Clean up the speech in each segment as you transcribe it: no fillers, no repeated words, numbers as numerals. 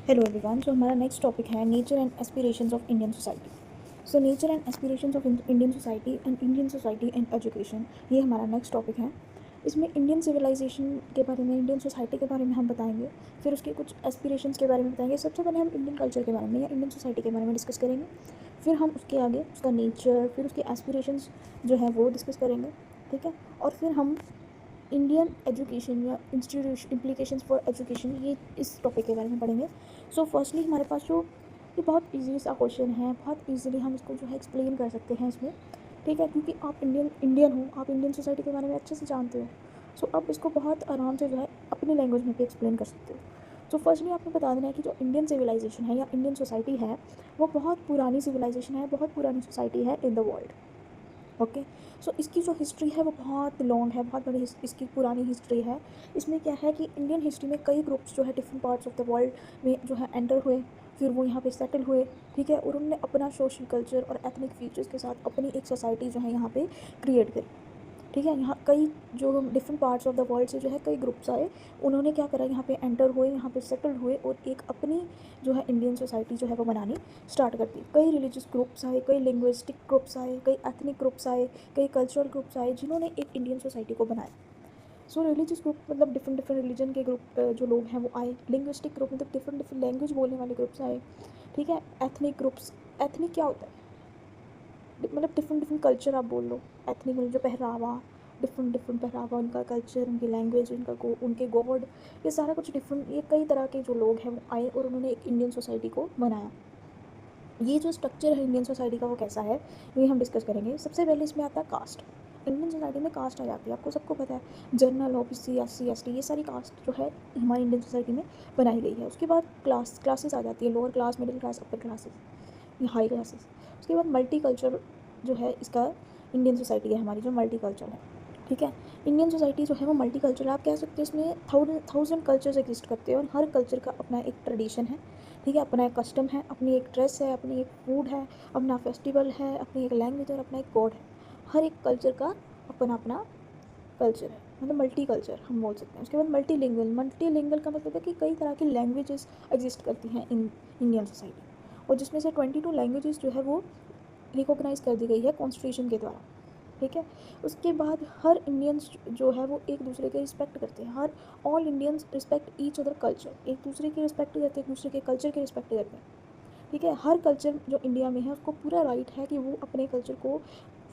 Hello everyone. So हमारा next topic है nature and aspirations of Indian society. So nature and aspirations of Indian society and education, ये हमारा next topic है। इसमें Indian civilisation के बारे में, इंडियन सोसाइटी के बारे में हम बताएंगे, फिर उसके कुछ एस्पिरेशंस के बारे में बताएंगे। सबसे पहले हम इंडियन कल्चर के बारे में या इंडियन सोसाइटी के बारे में डिस्कस करेंगे, फिर हम उसके आगे उसका नेचर, फिर उसके एस्पिरेशंस जो है वो डिस्कस करेंगे, ठीक है। और फिर हम इंडियन एजुकेशन या इंस्टीट्यूशन इम्प्लीकेशंस फॉर एजुकेशन, ये इस टॉपिक के बारे में पढ़ेंगे। सो फर्स्टली हमारे पास जो ये बहुत इजी सा क्वेश्चन है, बहुत इजीली हम इसको जो है एक्सप्लेन कर सकते हैं इसमें, ठीक है, क्योंकि आप इंडियन हो, आप इंडियन सोसाइटी के बारे में अच्छे से जानते हो। सो आप इसको बहुत आराम से जो है अपनी लैंग्वेज में भी एक्सप्लेन कर सकते हो। सो फर्स्टली आपको बता देना है कि जो इंडियन सिविलाइजेशन है या इंडियन सोसाइटी है, वो बहुत पुरानी सिविलाइजेशन है, बहुत पुरानी सोसाइटी है इन द वर्ल्ड। ओके। सो इसकी जो हिस्ट्री है वो बहुत लॉन्ग है, बहुत बड़ी इसकी पुरानी हिस्ट्री है। इसमें क्या है कि इंडियन हिस्ट्री में कई ग्रुप्स जो है different parts of the world में जो है एंटर हुए, फिर वो यहाँ पे सेटल हुए, ठीक है, और उन्होंने अपना सोशल कल्चर और एथनिक फीचर्स के साथ अपनी एक सोसाइटी जो है यहाँ पे क्रिएट करी, ठीक है। यहाँ कई जो different parts of the world से जो है कई ग्रुप्स आए, उन्होंने क्या करा, यहाँ पे एंटर हुए, यहाँ पे सेटल हुए और एक अपनी जो है इंडियन सोसाइटी जो है वो बनानी स्टार्ट कर दी। कई रिलीजियस ग्रुप्स आए, कई लिंग्विस्टिक ग्रुप्स आए, कई एथनिक ग्रुप्स आए, कई कल्चरल ग्रुप्स आए, जिन्होंने एक इंडियन सोसाइटी को बनाया। सो रिलीजियस ग्रुप मतलब डिफरेंट डिफरेंट रिलीजन के ग्रुप जो लोग हैं वो आए। लिंग्विस्टिक ग्रुप मतलब डिफरेंट डिफरेंट लैंग्वेज बोलने वाले ग्रुप्स आए, ठीक है। एथनिक ग्रुप्स, एथनिक क्या होता है, मतलब डिफरेंट डिफरेंट कल्चर आप बोल लो। एथनिक मतलब जो पहरावा, डिफरेंट डिफरेंट पहरावा, उनका कल्चर, उनकी लैंग्वेज, उनके गॉड, ये सारा कुछ डिफरेंट, ये कई तरह के जो लोग हैं वो आए और उन्होंने एक इंडियन सोसाइटी को बनाया। ये जो स्ट्रक्चर है इंडियन सोसाइटी का वो कैसा है, ये हम डिस्कस करेंगे। सबसे पहले इसमें आता है कास्ट। इंडियन सोसाइटी में कास्ट आ जाती है, आपको सबको पता है, जनरल, ओबीसी, एससी, एसटी, ये सारी कास्ट जो है हमारी इंडियन सोसाइटी में बनाई गई है। उसके बाद क्लासेस आ जाती है, lower class, middle class, upper classes, ये हाई क्लासेस। उसके बाद मल्टी कल्चर जो है इसका इंडियन सोसाइटी है हमारी, जो मल्टी कल्चर है, ठीक है। इंडियन सोसाइटी जो है वो मल्टी कल्चर, आप कह सकते हो इसमें थाउजेंड कल्चर्स एग्जिस्ट करते हैं और हर कल्चर का अपना एक ट्रेडिशन है, ठीक है, अपना एक कस्टम है, अपनी एक ड्रेस है, अपनी एक फूड है, अपना फेस्टिवल है, अपनी एक लैंग्वेज और अपना एक गॉड है। हर एक कल्चर का अपना अपना कल्चर है, मतलब मल्टी कल्चर हम बोल सकते हैं। उसके बाद मल्टी लिंगल का मतलब है कि कई तरह की लैंग्वेजेस एग्जिस्ट करती हैं इन इंडियन सोसाइटी, और जिसमें से 22 लैंग्वेजेस जो है वो रिकॉग्नाइज कर दी गई है कॉन्स्टिट्यूशन के द्वारा, ठीक है। उसके बाद हर इंडियंस जो है वो एक दूसरे के रिस्पेक्ट करते हैं, हर all Indians respect each other culture, एक दूसरे की रिस्पेक्ट करते हैं, एक दूसरे के कल्चर की रिस्पेक्ट करते हैं, ठीक है। हर कल्चर जो इंडिया में है उसको पूरा राइट है कि वो अपने कल्चर को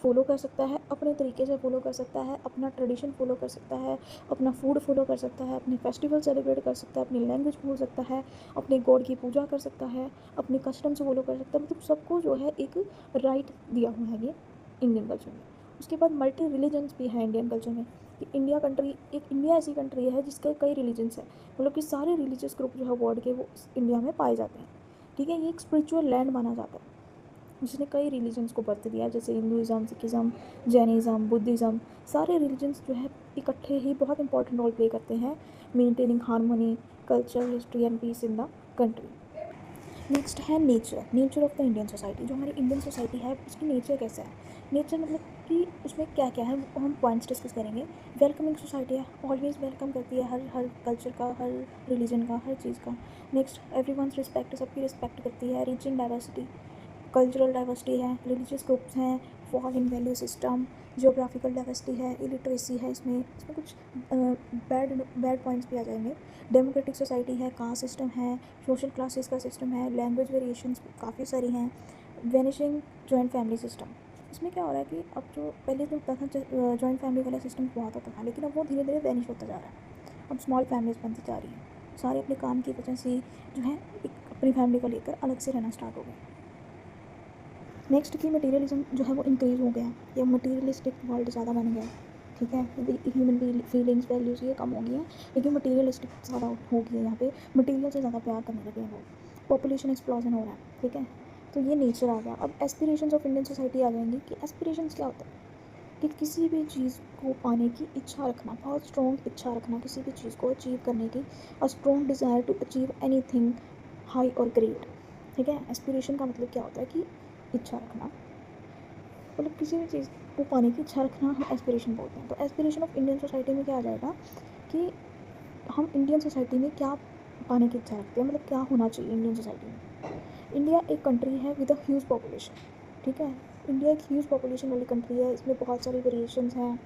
फॉलो कर सकता है, अपने तरीके से फॉलो कर सकता है, अपना ट्रेडिशन फॉलो कर सकता है, अपना फूड फॉलो कर सकता है, अपने फेस्टिवल सेलिब्रेट कर सकता है, अपनी लैंग्वेज बोल सकता है, अपने गॉड की पूजा कर सकता है, अपने कस्टम से फॉलो कर सकता है, मतलब सबको जो है एक राइट दिया हुआ है ये इंडियन कल्चर में। उसके बाद मल्टी रिलीजन्स भी है इंडियन कल्चर में, कि इंडिया ऐसी कंट्री है जिसके कई रिलीजन्स हैं, मतलब कि सारे रिलीजियस ग्रुप जो है वर्ल्ड के वो इंडिया में पाए जाते हैं, ठीक है। ये एक स्पिरिचुअल लैंड माना जाता है जिसने कई रिलीजन्स को बर्थ दिया, जैसे हिंदुज़म, सिखिज़म, जैनिज़्म, बुद्धिज़्म, सारे रिलीजन्स जो है इकट्ठे ही बहुत इंपॉर्टेंट रोल प्ले करते हैं maintaining harmony, culture, history and peace in the country. Next है nature of the Indian society. जो हमारी इंडियन सोसाइटी है उसकी नेचर कैसा है, नेचर मतलब कि उसमें क्या क्या है वो हम पॉइंट्स डिस्कस करेंगे। वेलकमिंग सोसाइटी है, ऑलवेज वेलकम करती है हर हर कल्चर का, हर रिलीजन का, हर चीज़ का। नेक्स्ट एवरीवन्स रिस्पेक्ट, सबकी रिस्पेक्ट करती है। रीचिंग डाइवर्सिटी, कल्चरल डाइवर्सिटी है, रिलीजियस ग्रुप्स हैं, fall in value system, geographical diversity है, इलिटरेसी है, इसमें कुछ बैड बैड पॉइंट्स भी आ जाएंगे। डेमोक्रेटिक सोसाइटी है, कास्ट सिस्टम है, सोशल क्लासेस का सिस्टम है, लैंग्वेज वेरिएशंस काफ़ी सारी हैं। वेनिशिंग जॉइंट फैमिली सिस्टम, इसमें क्या हो रहा है कि अब जो पहले जो होता था जॉइंट फैमिली वाला सिस्टम बहुत होता था, लेकिन अब वो धीरे धीरे वैनिश होता जा रहा है। अब स्मॉल फैमिलीज बनती जा रही हैं, सारे अपने काम की वजह से जो है एक अपनी फैमिली को लेकर अलग से रहना स्टार्ट हो गए। नेक्स्ट की मटीरियलिज्म जो है वो इंक्रीज़ हो गया है, या मटीरियलिस्टिक वर्ल्ड ज़्यादा बन गया है, ठीक है। ह्यूमन फीलिंग्स वैल्यूज़ ये कम हो गई हैं, लेकिन मटीरियलिस्टिक ज़्यादा हो गई है। यहाँ पे मटीरियल से ज़्यादा प्यार करने लगे हैं लोग, पॉपुलेशन एक्सप्लोजन हो रहा है, ठीक है। तो ये नेचर आ गया। अब एस्पिरेशंस ऑफ इंडियन सोसाइटी आ जाएंगी कि एस्पिरेशंस क्या होता है, कि किसी भी चीज़ को पाने की इच्छा रखना, बहुत स्ट्रॉन्ग इच्छा रखना किसी भी चीज़ को अचीव करने की, a strong desire to achieve anything high और ग्रेट, ठीक है। एस्पिरेशन का मतलब क्या होता है कि इच्छा रखना, मतलब किसी भी चीज़ को पाने की इच्छा रखना हम एस्पिरेशन बोलते हैं। तो एस्पिरेशन ऑफ इंडियन सोसाइटी में क्या आ जाएगा कि हम इंडियन सोसाइटी में क्या पाने की इच्छा रखते हैं, मतलब क्या होना चाहिए इंडियन सोसाइटी में। इंडिया एक कंट्री है विद अ ह्यूज पॉपुलेशन, ठीक है। इंडिया एक ह्यूज पॉपुलेशन वाली कंट्री है, इसमें बहुत सारी वेरिएशंस हैं,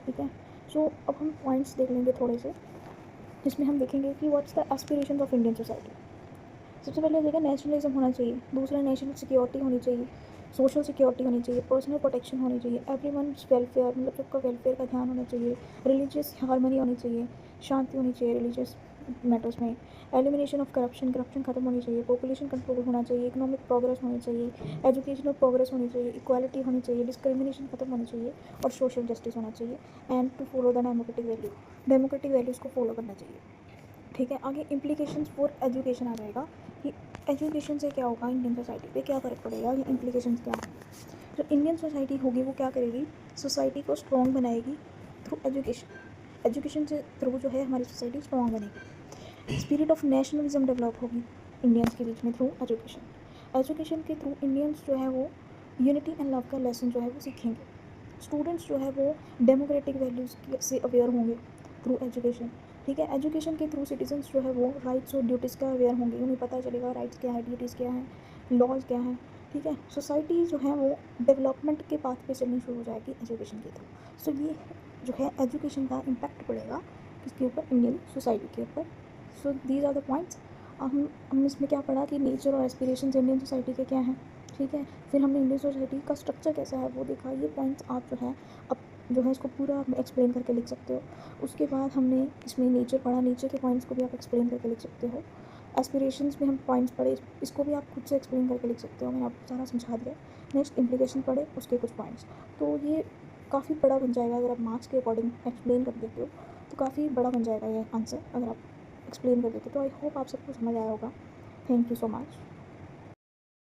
ठीक है। सो अब हम पॉइंट्स देख लेंगे थोड़े से, जिसमें हम देखेंगे कि what's the aspirations of Indian society. सबसे पहले देखा नेशनलिज्म होना चाहिए, दूसरा नेशनल सिक्योरिटी होनी चाहिए, सोशल सिक्योरिटी होनी चाहिए, पर्सनल प्रोटेक्शन होनी चाहिए, एवरीवनस वेलफेयर, मतलब सबका वेलफेयर का ध्यान होना चाहिए, रिलीजियस हारमनी होनी चाहिए, शांति होनी चाहिए रिलीजियस मैटर्स में, एलिमिनेशन ऑफ करप्शन, करप्शन खत्म होनी चाहिए, पॉपुलेशन कंट्रोल होना चाहिए, इकोनॉमिक प्रोग्रेस होनी चाहिए, एजुकेशनल प्रोग्रेस होनी चाहिए, इक्वालिटी होनी चाहिए, डिस्क्रिमिनेशन खत्म होनी चाहिए और सोशल जस्टिस होना चाहिए, and to follow the democratic value, democratic values को फॉलो करना चाहिए, ठीक है। आगे इम्प्लीकेशंस फॉर एजुकेशन आ जाएगा कि एजुकेशन से क्या होगा, इंडियन सोसाइटी पे क्या फ़र्क पड़ेगा, या इम्प्लीकेशंस क्या है। जो इंडियन सोसाइटी होगी वो क्या करेगी, सोसाइटी को स्ट्रॉन्ग बनाएगी थ्रू एजुकेशन। एजुकेशन से थ्रू जो है हमारी सोसाइटी स्ट्रॉन्ग बनेगी। स्पिरिट ऑफ नेशनलिज्म डेवलप होगी इंडियंस के बीच में थ्रू एजुकेशन। एजुकेशन के थ्रू इंडियंस जो है वो यूनिटी एंड लव का लेसन जो है वो सीखेंगे। स्टूडेंट्स जो है वो डेमोक्रेटिक वैल्यूज़ से अवेयर होंगे थ्रू एजुकेशन, ठीक है। एजुकेशन के थ्रू सिटीजन्स जो है वो राइट्स और ड्यूटीज़ का अवेयर होंगे, उन्हें पता चलेगा राइट्स क्या है, ड्यूटीज़ क्या है, लॉज क्या है, ठीक है। सोसाइटी जो है वो डेवलपमेंट के पाथ पे चलनी शुरू हो जाएगी एजुकेशन के थ्रू। सो ये जो है एजुकेशन का इम्पैक्ट पड़ेगा किसके ऊपर, इंडियन सोसाइटी के ऊपर। So these are the points. हम इसमें क्या पढ़ा कि नेचर और एस्पिरेशंस इंडियन सोसाइटी के क्या हैं, ठीक है। फिर हमने इंडियन सोसाइटी का स्ट्रक्चर कैसा है वो देखा। ये पॉइंट्स आप जो है अब जो है इसको पूरा एक्सप्लेन करके लिख सकते हो। उसके बाद हमने इसमें नेचर पढ़ा, नेचर के पॉइंट्स को भी आप एक्सप्लेन करके लिख सकते हो। एस्पिरेशंस में हम पॉइंट्स पढ़े, इसको भी आप खुद से एक्सप्लेन करके लिख सकते हो, मैंने आपको सारा समझा दिया। नेक्स्ट इम्प्लीकेशन पढ़े, उसके कुछ पॉइंट्स। तो ये काफ़ी बड़ा बन जाएगा, अगर आप मार्क्स के अकॉर्डिंग एक्सप्लेन कर देते हो तो काफ़ी बड़ा बन जाएगा ये आंसर, अगर आप एक्सप्लेन कर देते हो। तो आई होप आप सबको समझ आया होगा। Thank you so much.